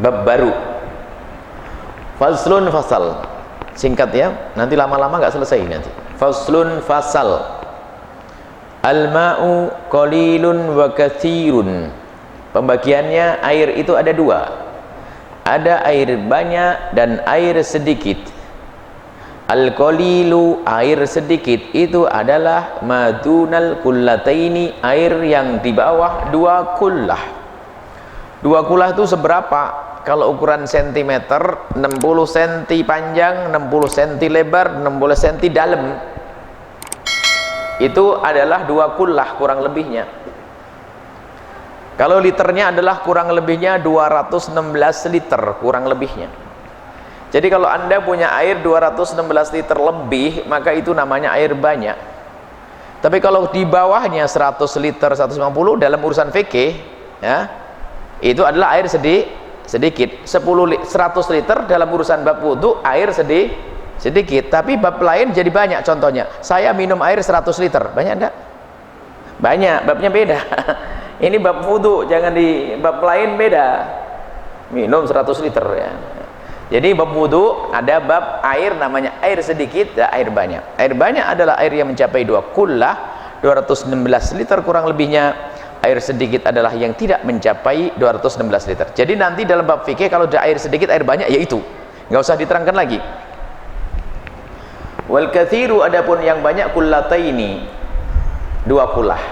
bab baru. Faslun fasal. Singkat ya, nanti lama-lama nggak selesai nanti. Faslun fasal. Al-ma'u qalilun wa katsirun. Pembagiannya air itu ada dua. Ada air banyak dan air sedikit. Al-qalilu, air sedikit, itu adalah madunal kullataini, air yang di bawah dua kullah. Dua kullah itu seberapa? Kalau ukuran sentimeter, 60 cm panjang, 60 cm lebar, 60 cm dalam, itu adalah dua kullah kurang lebihnya. Kalau liternya adalah kurang lebihnya 216 liter kurang lebihnya. Jadi kalau anda punya air 216 liter lebih, maka itu namanya air banyak. Tapi kalau di bawahnya 100 liter, 150 dalam urusan fikih ya, itu adalah air sedikit. 100 liter dalam urusan bab wudu air sedikit, tapi bab lain jadi banyak. Contohnya, saya minum air 100 liter, banyak enggak? Banyak, babnya beda. Ini bab wudu, jangan di bab lain beda. Minum 100 liter ya. Jadi bab wudu ada bab air namanya air sedikit dan air banyak. Air banyak adalah air yang mencapai 2 kullah, 216 liter kurang lebihnya. Air sedikit adalah yang tidak mencapai 216 liter. Jadi nanti dalam bab fikih kalau ada air sedikit, air banyak, yaitu nggak usah diterangkan lagi. Wal katsiru, adapun yang banyak, kullataini, 2 kullah.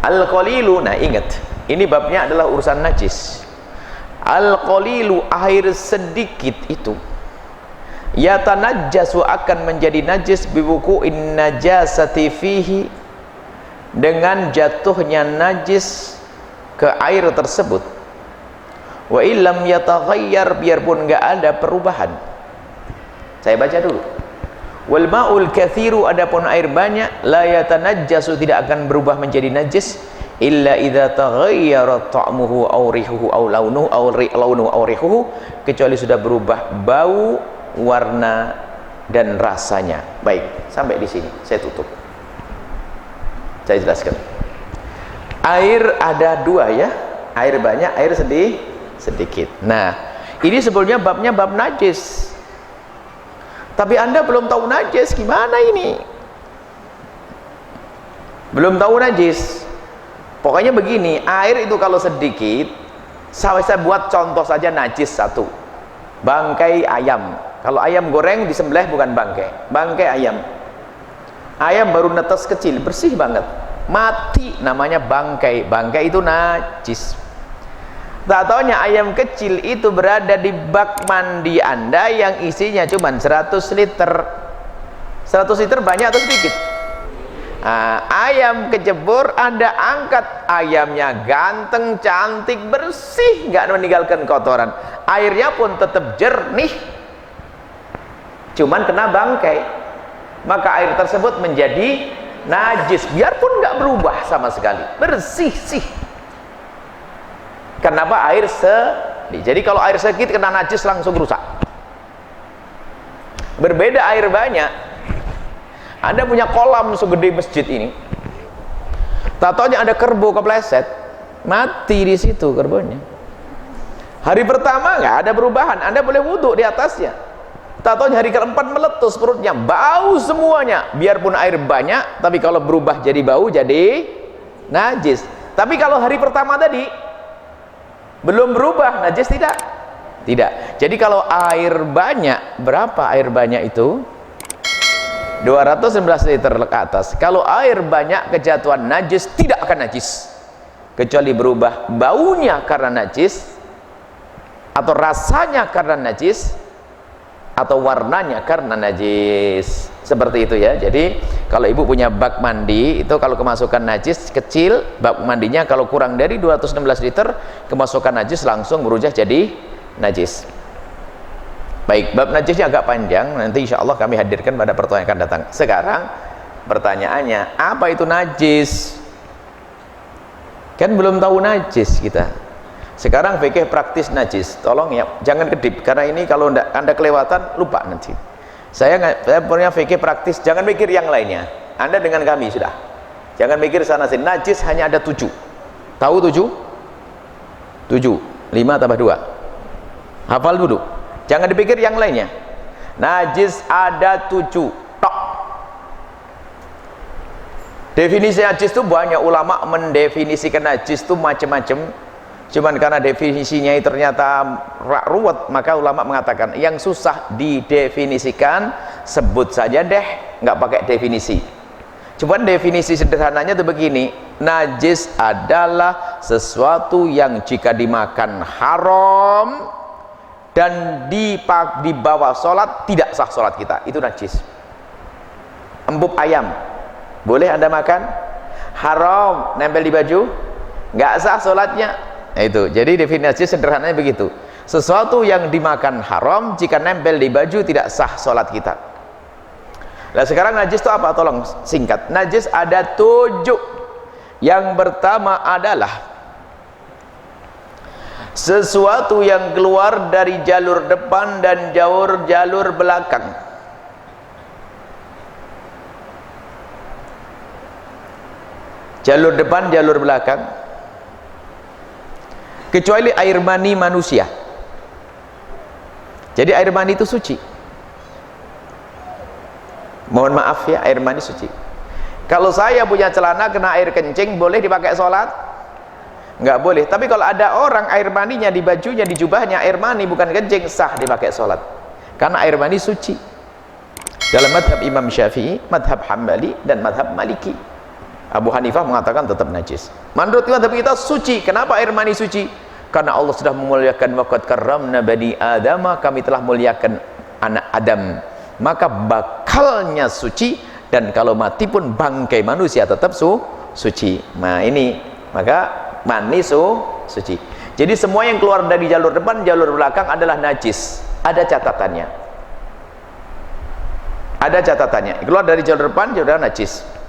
Al qalilu, nah ingat, ini babnya adalah urusan najis. Al qalilu, air sedikit itu yatanajjasu, akan menjadi najis biwuqu'in najasati fihi, dengan jatuhnya najis ke air tersebut. Wa illam yataghayyar, biarpun enggak ada perubahan. Saya baca dulu. Wal ma'ul katsiru, adapun air banyak, la yatanajjasu, tidak akan berubah menjadi najis illa idza taghayyara ta'muhu aw rihuhu aw launuhu aw rihuhu, kecuali sudah berubah bau, warna dan rasanya. Baik, sampai di sini saya tutup. Saya jelaskan. Air ada dua ya, air banyak, air sedikit. Nah, ini sebetulnya babnya bab najis. Tapi anda belum tahu najis, gimana ini? Belum tahu najis. Pokoknya begini, air itu kalau sedikit, saya buat contoh saja najis satu. Bangkai ayam. Kalau ayam goreng disembelih bukan bangkai, bangkai ayam. Ayam baru netes kecil, bersih banget, mati, namanya bangkai. Bangkai itu najis. Tak taunya ayam kecil itu berada di bak mandi anda yang isinya cuma 100 liter. 100 liter banyak atau sedikit? Nah, ayam kecebur, anda angkat, ayamnya ganteng, cantik, bersih, nggak meninggalkan kotoran, airnya pun tetap jernih, cuman kena bangkai, maka air tersebut menjadi najis, biarpun nggak berubah sama sekali, bersih sih. Kenapa? Air sedikit. Jadi kalau air sedikit kena najis langsung rusak. Berbeda air banyak. Anda punya kolam segede masjid ini, tatonya ada kerbau kepleset, mati di situ kerbonya. Hari pertama nggak ada perubahan, Anda boleh wudhu di atasnya. Tatonya hari keempat meletus perutnya, bau semuanya. Biarpun air banyak, tapi kalau berubah jadi bau, jadi najis. Tapi kalau hari pertama tadi belum berubah, najis tidak? Tidak. Jadi kalau air banyak, berapa air banyak itu? 211 liter ke atas. Kalau air banyak kejatuhan najis, tidak akan najis, kecuali berubah baunya karena najis, atau rasanya karena najis, atau warnanya karena najis. Seperti itu ya. Jadi kalau ibu punya bak mandi, itu kalau kemasukan najis kecil, bak mandinya kalau kurang dari 216 liter, kemasukan najis langsung berubah jadi najis. Baik, bab najisnya agak panjang, nanti insya Allah kami hadirkan pada pertemuan yang akan datang. Sekarang pertanyaannya, apa itu najis? Kan belum tahu najis kita. Sekarang fikih praktis najis, tolong ya, jangan kedip, karena ini kalau anda kelewatan lupa nanti. Saya punya fikih praktis, jangan mikir yang lainnya. Anda dengan kami sudah, jangan mikir sana sini. Najis hanya ada 7. Tahu 7? 7, 5 tambah 2 Hafal dulu, jangan dipikir yang lainnya. Najis ada 7 tok. Definisi najis itu banyak, ulama mendefinisikan najis itu macam-macam. Cuman karena definisinya ternyata ruwet, maka ulama mengatakan yang susah didefinisikan sebut saja deh, nggak pakai definisi. Cuman definisi sederhananya itu begini: najis adalah sesuatu yang jika dimakan haram dan di bawah sholat tidak sah sholat kita, itu najis. Empuk ayam boleh anda makan, haram, nempel di baju, nggak sah sholatnya. Nah, itu jadi definisi sederhananya begitu, sesuatu yang dimakan haram jika nempel di baju tidak sah sholat kita. Nah sekarang najis itu apa? Tolong singkat. Najis ada 7. Yang pertama adalah sesuatu yang keluar dari jalur depan dan jalur belakang. Jalur depan, jalur belakang, kecuali air mani manusia. Jadi air mani itu suci. Mohon maaf ya, air mani suci. Kalau saya punya celana kena air kencing, boleh dipakai sholat? Nggak boleh. Tapi kalau ada orang air maninya di bajunya, di jubahnya air mani bukan kencing, sah dipakai sholat. Karena air mani suci. Dalam madhab Imam Syafi'i, madhab Hambali, dan madhab Maliki. Abu Hanifah mengatakan tetap najis. Menurut madhab kita suci. Kenapa air mani suci? Karena Allah sudah memuliakan, waqad karramna bani Adam, kami telah muliakan anak Adam, maka bakalnya suci, dan kalau mati pun bangkai manusia tetap suci. Nah ini, maka mani suci. Jadi semua yang keluar dari jalur depan, jalur belakang adalah najis. Ada catatannya. Ada catatannya. Keluar dari jalur depan, jalur najis.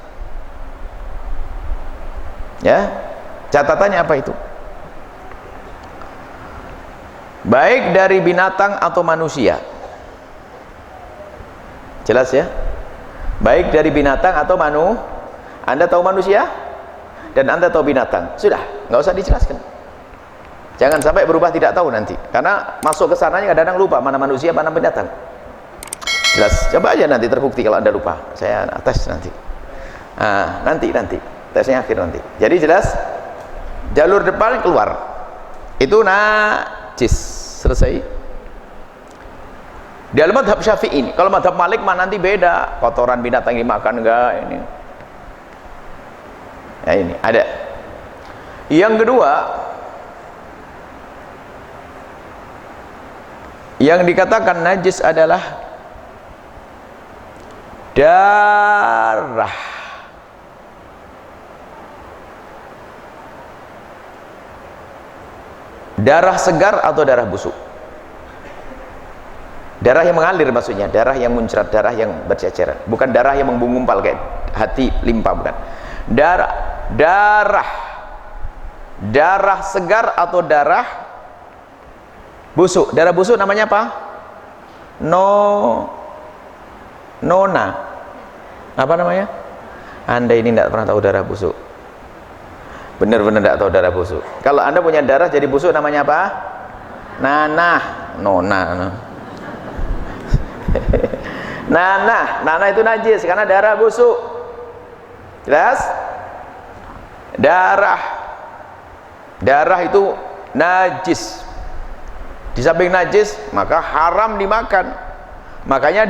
Ya, catatannya apa itu? Baik dari binatang atau manusia. Jelas ya? Baik dari binatang atau Anda tahu manusia dan Anda tahu binatang. Sudah, nggak usah dijelaskan. Jangan sampai berubah tidak tahu nanti. Karena masuk ke sananya kadang-kadang lupa mana manusia, mana binatang. Jelas? Coba aja nanti terbukti kalau Anda lupa. Saya tes nanti. Nah, nanti. Tesnya akhir nanti. Jadi jelas, jalur depan keluar itu najis, selesai. Di dalam madhab Syafi'i ini. Kalau madhab Malik mah nanti beda, kotoran binatang dimakan enggak ini. Ya ini ada. Yang kedua, yang dikatakan najis adalah darah. Darah segar atau darah busuk? Darah yang mengalir maksudnya, darah yang muncrat, darah yang berceceran, bukan darah yang menggumpal kayak hati limpa, bukan. Darah segar atau darah busuk? Darah busuk namanya apa? Nona. Apa namanya? Anda ini tidak pernah tahu darah busuk. Benar-benar tidak tahu darah busuk. Kalau Anda punya darah jadi busuk namanya apa? Nona. Nanah itu najis karena darah busuk. Jelas? Darah itu najis. Di samping najis, maka haram dimakan. Makanya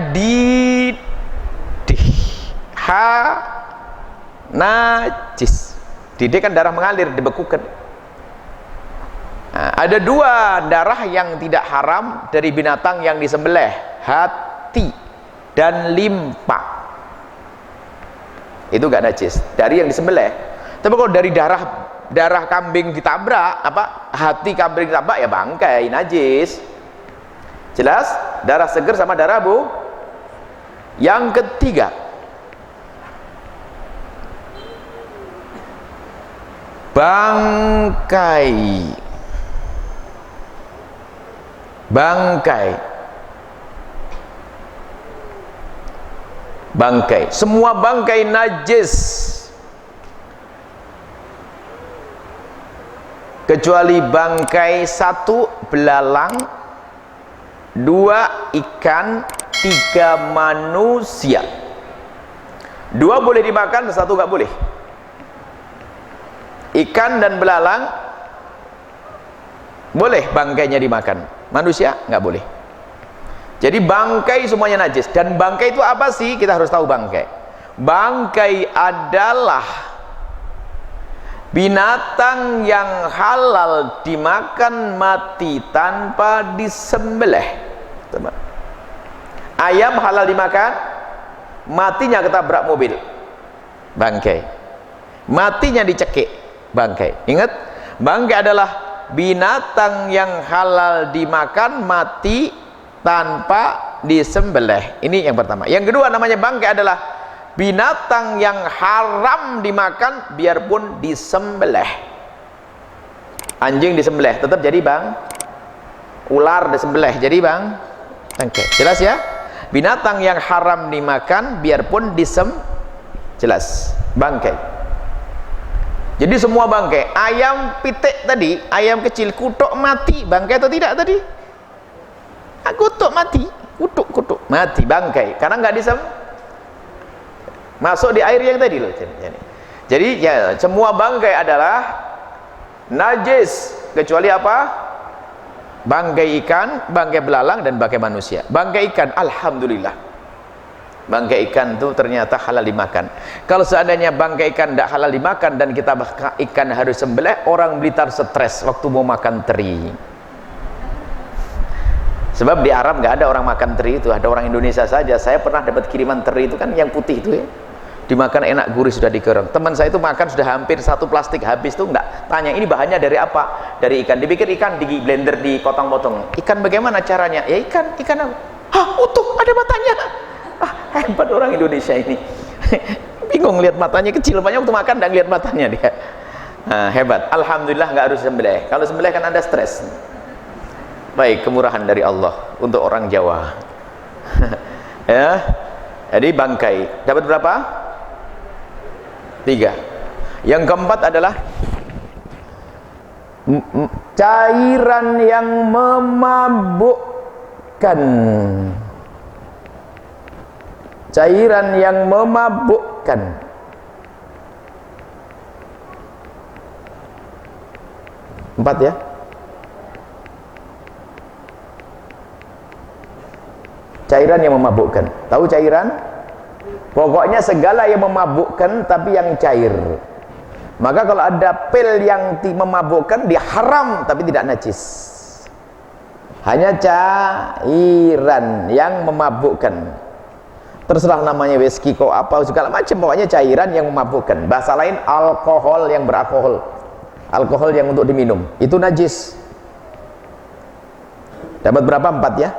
najis. Didih kan darah mengalir, dibekukan. Nah, ada 2 darah yang tidak haram dari binatang yang disembelih, hati dan limpa. Itu gak najis dari yang disembelih. Tapi kalau dari darah kambing ditabrak, hati kambing ditabrak, ya bangkai, najis. Jelas? Darah seger sama darah bu. Yang ketiga, bangkai. Semua bangkai najis kecuali bangkai 1 belalang 2 ikan, 3 manusia. 2 boleh dimakan, 1 nggak boleh. Ikan dan belalang boleh bangkainya dimakan, manusia nggak boleh. Jadi bangkai semuanya najis. Dan bangkai itu apa sih? Kita harus tahu bangkai. Bangkai adalah binatang yang halal dimakan mati tanpa disembelih. Ayam halal dimakan, matinya ketabrak mobil, bangkai. Matinya dicekik, bangkai. Ingat, bangkai adalah binatang yang halal dimakan mati tanpa disembelih. Ini yang pertama. Yang kedua, namanya bangkai adalah binatang yang haram dimakan biarpun disembelih. Anjing disembelih tetap jadi bang, ular disembelih jadi bang, bangkai. Jelas ya? Binatang yang haram dimakan biarpun jelas bangkai. Jadi semua bangkai. Ayam pitik tadi, ayam kecil kutuk mati, bangkai atau tidak tadi? Kutuk mati, kutuk mati, bangkai karena nggak masuk di air yang tadi loh. Jadi ya, semua bangkai adalah najis kecuali apa? Bangkai ikan, bangkai belalang, dan bangkai manusia. Bangkai ikan, alhamdulillah, bangkai ikan itu ternyata halal dimakan. Kalau seandainya bangkai ikan tidak halal dimakan dan kita ikan harus sembelih, orang Blitar stres waktu mau makan teri. Sebab di Arab nggak ada orang makan teri itu, ada orang Indonesia saja. Saya pernah dapat kiriman teri itu kan yang putih itu ya, dimakan enak, gurih, sudah digereng. Teman saya itu makan sudah hampir 1 plastik habis, tuh enggak tanya ini bahannya dari apa, dari ikan. Dipikir ikan, di blender, dipotong-potong. Ikan bagaimana caranya? Ya ikan apa? Hah, utuh, ada matanya. Hebat orang Indonesia ini. Bingung lihat matanya kecil, banyak waktu makan enggak lihat matanya dia. Hebat. Alhamdulillah nggak harus sembelih. Kalau sembelih kan ada stres. Baik, kemurahan dari Allah untuk orang Jawa. Ya. Jadi bangkai dapat berapa? 3. Yang keempat adalah cairan yang memabukkan. Cairan yang memabukkan. Empat ya. Cairan yang memabukkan. Tahu cairan? Pokoknya segala yang memabukkan tapi yang cair. Maka kalau ada pil yang memabukkan, dia haram tapi tidak najis. Hanya cairan yang memabukkan. Terserah namanya whisky kok apa segala macam, pokoknya cairan yang memabukkan. Bahasa lain alkohol yang beralkohol. Alkohol yang untuk diminum, itu najis. Dapat berapa? 4 ya?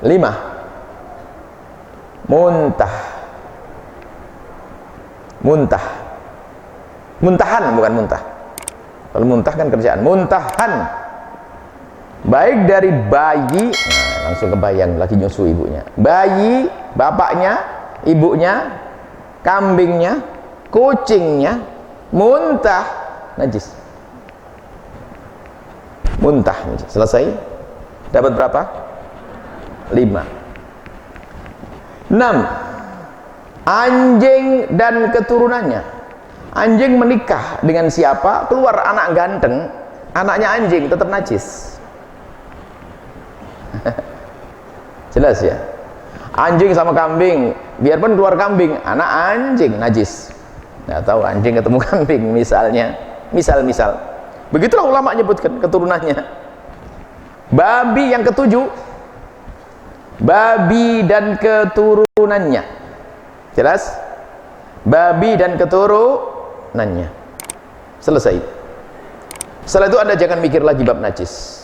5. Muntahan, bukan muntah. Kalau muntah kan kerjaan. Muntahan, baik dari bayi, langsung kebayang lagi nyusu ibunya, bayi, bapaknya, ibunya, kambingnya, kucingnya, muntah najis. Muntah najis. Selesai. Dapat berapa? 5. 6. Anjing dan keturunannya. Anjing menikah dengan siapa, keluar anak ganteng, anaknya anjing tetap najis. Jelas ya? Anjing sama kambing, biarpun keluar kambing, anak anjing najis. Nggak tahu anjing ketemu kambing misalnya. Misal. Begitulah ulama nyebutkan keturunannya. Babi yang ke-7. Babi dan keturunannya. Jelas? Babi dan keturunannya. Selesai. Setelah itu Anda jangan mikir lagi bab najis.